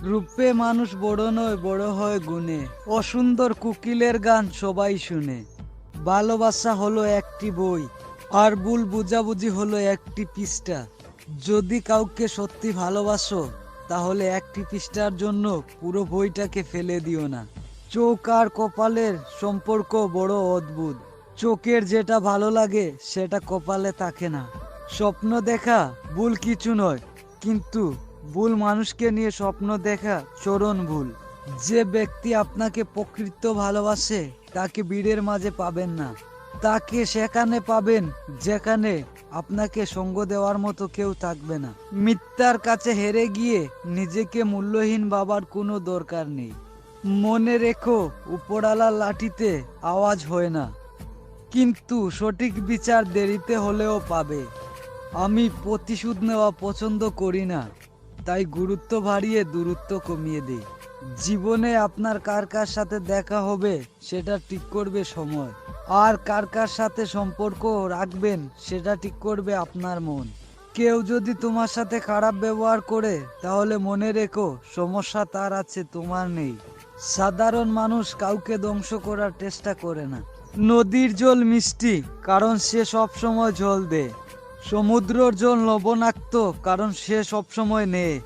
রূপে মানুষ বড় নয়, বড় হয় গুণে। অসুন্দর কোকিলের গান সবাই শুনে। ভালোবাসা হলো একটি বই, আর ভুল বুঝাবুঝি হলো একটি পৃষ্ঠা। যদি কাউকে সত্যি ভালোবাসো, তাহলে একটি পৃষ্ঠার জন্য পুরো বইটাকে ফেলে দিও না। চোখ আর কপালের সম্পর্ক বড় অদ্ভুত। চোখের যেটা ভালো লাগে সেটা কপালে থাকে না। স্বপ্ন দেখা ভুল কিছু নয়, কিন্তু ভুল মানুষকে নিয়ে স্বপ্ন দেখা চরম ভুল। যে ব্যক্তি আপনাকে প্রকৃত ভালোবাসে তাকে ভিড়ের মাঝে পাবেন না। তাকে সেখানে পাবেন যেখানে আপনাকে সঙ্গ দেওয়ার মতো কেউ থাকবে না। মিথ্যার কাছে হেরে গিয়ে নিজেকে মূল্যহীন ভাবার কোনো দরকার নেই। মনে রেখো, উপরওয়ালার লাঠিতে আওয়াজ হয় না, কিন্তু সঠিক বিচার দেরিতে হলেও পাবে। আমি প্রতিশোধ নেওয়া পছন্দ করি না, তাই গুরুত্ব বাড়িয়ে দূরত্ব কমিয়ে দিই। জীবনে আপনার কার কার সাথে দেখা হবে সেটা ঠিক করবে সময়, আর কার কার সাথে সম্পর্ক রাখবেন সেটা ঠিক করবে আপনার মন। কেউ যদি তোমার সাথে খারাপ ব্যবহার করে, তাহলে মনে রেখো সমস্যা তার আছে, তোমার নেই। সাধারণ মানুষ কাউকে ধ্বংস করার চেষ্টা করে না। নদীর জল মিষ্টি, কারণ সে সব সময় জল দেয়। সমুদ্রর জল লবণাক্ত, কারণ সে সব সময় নেয়।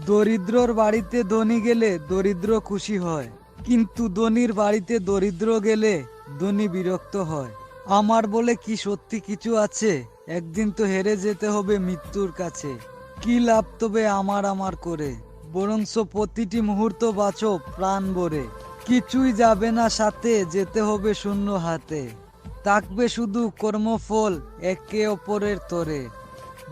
দরিদ্রর বাড়িতে ধনী গেলে দরিদ্র খুশি হয়, কিন্তু ধনীর বাড়িতে দরিদ্র গেলে ধনী বিরক্ত হয়। আমার বলে কি সত্যি কিছু আছে? একদিন তো হেরে যেতে হবে মৃত্যুর কাছে। কি লাভ তবে আমার আমার করে? বরঞ্চ প্রতিটি মুহূর্ত বাঁচো প্রাণ ভরে। কিছুই যাবে না সাথে, যেতে হবে শূন্য হাতে। থাকবে শুধু কর্মফল একে অপরের তরে।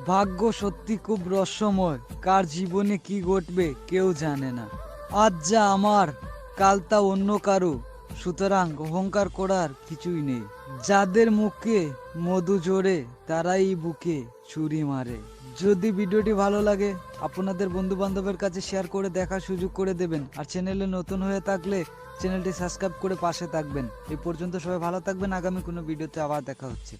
ভাগ্য সত্যি খুব রহস্যময়, কার জীবনে কি ঘটবে কেউ জানে না। আজ যা আমার, কাল তা অন্য কারো, সুতরাং অহংকার করার কিছুই নেই। যাদের মুখে মধু ঝরে তারাই বুকে ছুরি মারে। যদি ভিডিওটি ভালো লাগে, আপনাদের বন্ধু বান্ধবের কাছে শেয়ার করে দেখার সুযোগ করে দেবেন। আর চ্যানেলে নতুন হয়ে থাকলে চ্যানেলটি সাবস্ক্রাইব করে পাশে থাকবেন। এই পর্যন্ত সবাই ভালো থাকবেন। আগামী কোনো ভিডিওতে আবার দেখা হচ্ছে।